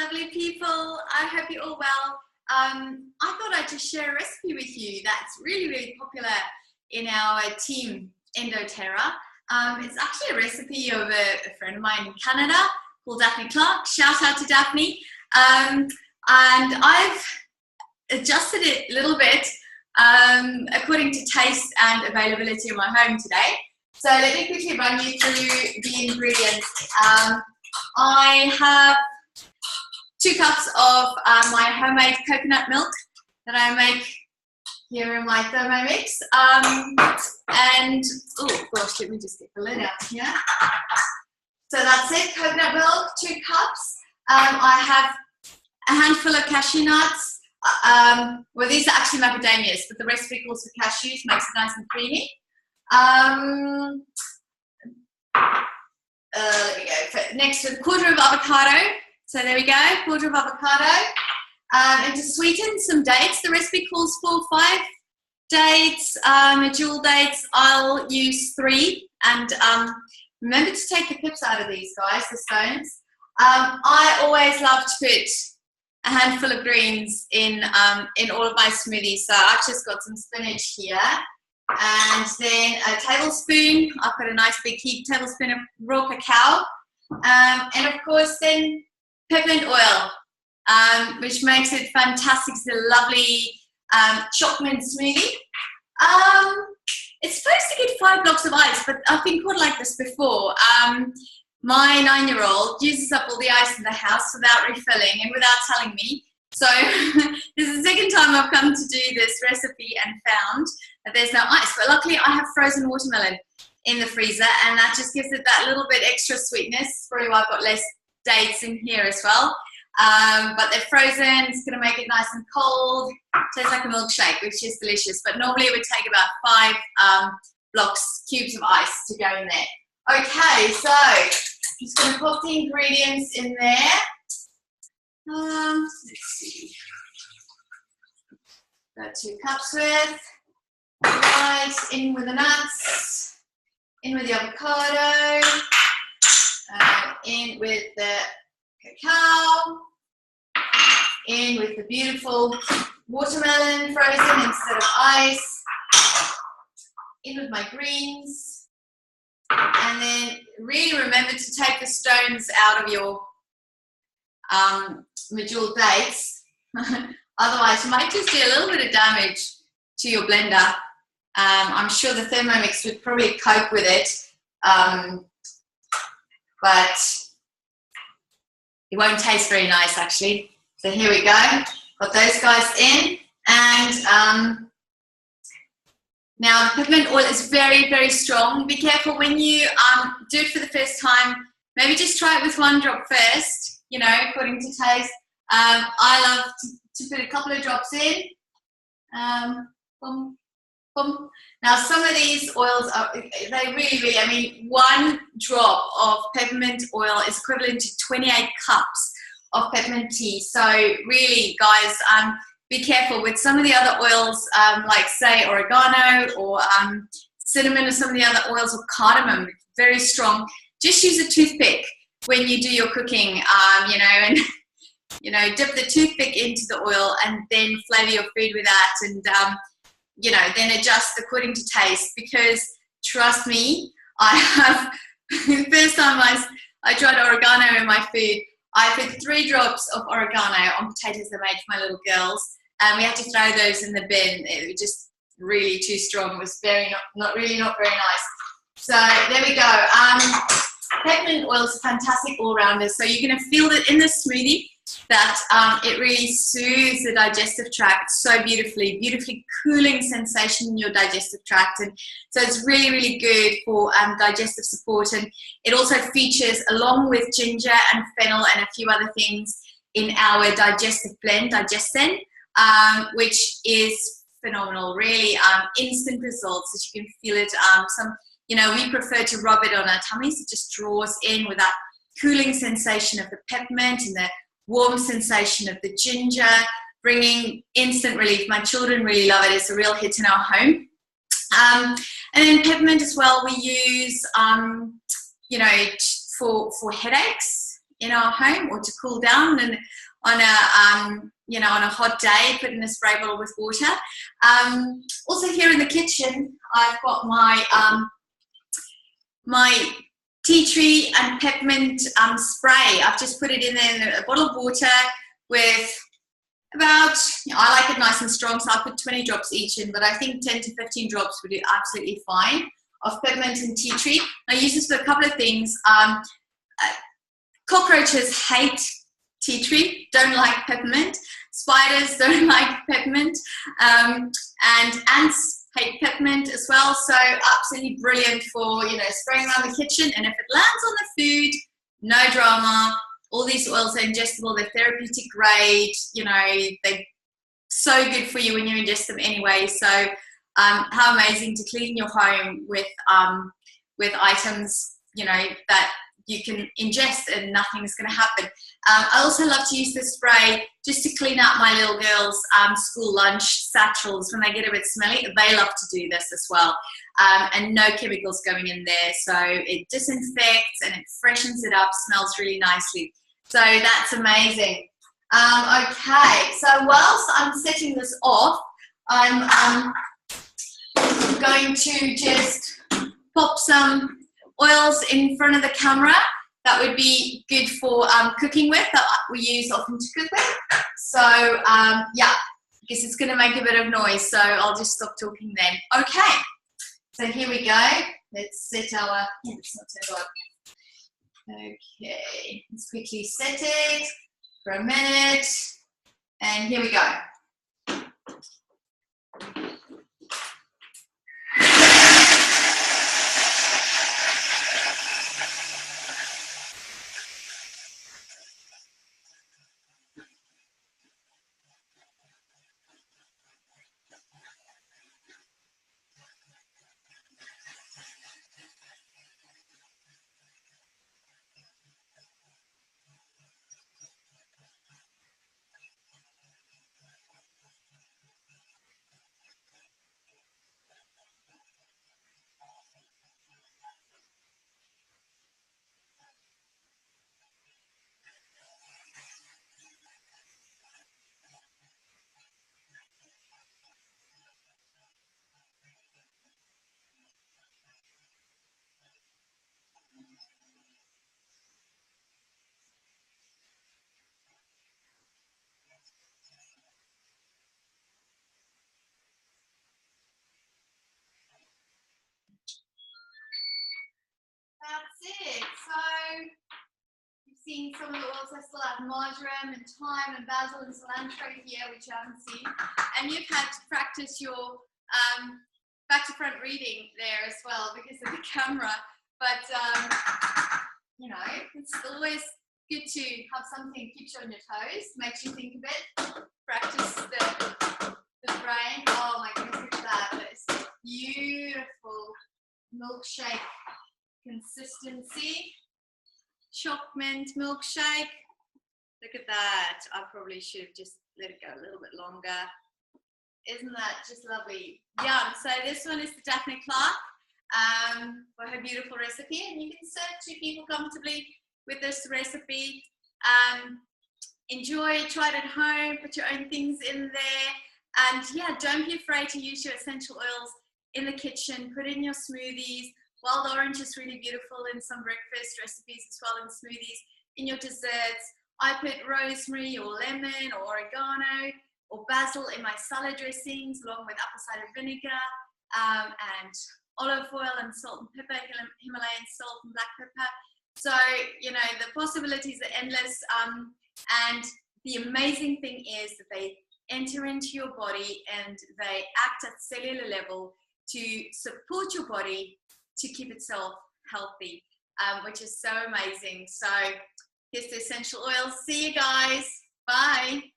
lovely people. I hope you're all well. I thought I'd just share a recipe with you that's really popular in our team in dōTERRA. It's actually a recipe of a friend of mine in Canada called Daphne Clark. Shout out to Daphne. And I've adjusted it a little bit according to taste and availability in my home today. So let me quickly run you through the ingredients. I have 2 cups of my homemade coconut milk that I make here in my Thermomix. And, oh gosh, let me just get the lid out here. So that's it, coconut milk, 2 cups. I have a handful of cashew nuts. Well, these are actually macadamias, but the recipe calls for cashews, makes it nice and creamy. There we go. Next, a quarter of avocado. So there we go, quarter of avocado. And to sweeten, some dates. The recipe calls for 5 dates, jewel dates. I'll use 3. And remember to take the pips out of these, guys, the stones. I always love to put a handful of greens in all of my smoothies. So I've just got some spinach here. And then a tablespoon, I've got a nice big heaped tablespoon of raw cacao. And of course then peppermint oil, which makes it fantastic. It's a lovely choc mint smoothie. It's supposed to get 5 blocks of ice, but I've been caught like this before. My 9-year-old uses up all the ice in the house without refilling and without telling me. So this is the second time I've come to do this recipe and found that there's no ice. But luckily I have frozen watermelon in the freezer, and that just gives it that little bit extra sweetness. Probably why I've got less dates in here as well. But they're frozen, it's gonna make it nice and cold. Tastes like a milkshake, which is delicious. But normally it would take about 5 cubes of ice to go in there. Okay, so I'm just gonna pop the ingredients in there. Let's see. Got 2 cups worth. Right, in with the nuts, in with the avocado, in with the cacao, in with the beautiful watermelon frozen instead of ice, in with my greens, and then really remember to take the stones out of your medjool dates. Otherwise you might just do a little bit of damage to your blender. I'm sure the Thermomix would probably cope with it, but it won't taste very nice actually. So here we go, got those guys in, and now the peppermint oil is very strong. Be careful when you do it for the first time. Maybe just try it with 1 drop first, you know, according to taste. I love to put a couple of drops in. Boom, boom. Now some of these oils are, they really, I mean, 1 drop of peppermint oil is equivalent to 28 cups of peppermint tea. So really, guys, be careful with some of the other oils, like say oregano or cinnamon, or some of the other oils, or cardamom, very strong. Just use a toothpick when you do your cooking, you know, and you know, dip the toothpick into the oil and then flavor your food with that, and you know, then adjust according to taste. Because trust me, I have the first time I tried oregano in my food, I put 3 drops of oregano on potatoes I made for my little girls, and we had to throw those in the bin. It was just really too strong. It was not very nice. So there we go. Peppermint oil is a fantastic all-rounder. So you're going to feel it in the smoothie that it really soothes the digestive tract so beautifully cooling sensation in your digestive tract. And so it's really good for digestive support. And it also features, along with ginger and fennel and a few other things, in our digestive blend, Digesten, which is phenomenal, really instant results that you can feel it. You know, we prefer to rub it on our tummies. It just draws in with that cooling sensation of the peppermint and the warm sensation of the ginger, bringing instant relief. My children really love it. It's a real hit in our home. And then peppermint as well, we use, you know, for headaches. in our home, or to cool down, and on a you know, on a hot day, put in a spray bottle with water. Also here in the kitchen, I've got my my tea tree and peppermint spray. I've just put it in there in a bottle of water with about, I like it nice and strong, so I'll put 20 drops each in, but I think 10 to 15 drops would do absolutely fine of peppermint and tea tree. I use this for a couple of things. Cockroaches hate tea tree, don't like peppermint. Spiders don't like peppermint. And ants hate peppermint as well. So absolutely brilliant for, you know, spraying around the kitchen. And if it lands on the food, no drama. All these oils are ingestible. They're therapeutic grade. You know, they're so good for you when you ingest them anyway. So how amazing to clean your home with items, you know, that you can ingest and nothing's going to happen. I also love to use this spray just to clean up my little girls' school lunch satchels when they get a bit smelly. They love to do this as well. And no chemicals going in there. So it disinfects and it freshens it up, smells really nicely. So that's amazing. Okay, so whilst I'm setting this off, I'm going to just pop some oils in front of the camera that would be good for cooking with, that we use often to cook with. So yeah, because it's going to make a bit of noise, so I'll just stop talking then. Okay, so here we go. Let's set our, okay, let's quickly set it for a minute, and here we go. That's it. So you've seen some of the oils. I still have marjoram and thyme and basil and cilantro here, which you haven't seen. And you've had to practice your back to front reading there as well because of the camera. But you know, it's always good to have something that keeps you on your toes, makes you think a bit, practice the brain. Oh my goodness, look at that. It's beautiful milkshake consistency. Choc Mint Milkshake. Look at that. I probably should have just let it go a little bit longer. Isn't that just lovely? Yum. So this one is the Daphne Clark for her beautiful recipe, and you can serve 2 people comfortably with this recipe. Enjoy, try it at home, put your own things in there, and yeah, don't be afraid to use your essential oils in the kitchen. Put in your smoothies. Wild orange is really beautiful in some breakfast recipes as well, in smoothies, in your desserts. I put rosemary or lemon or oregano or basil in my salad dressings, along with apple cider vinegar and olive oil and salt and pepper, Himalayan salt and black pepper. So, you know, the possibilities are endless. And the amazing thing is that they enter into your body and they act at cellular level to support your body to keep itself healthy, which is so amazing. So here's the essential oils. See you guys. Bye.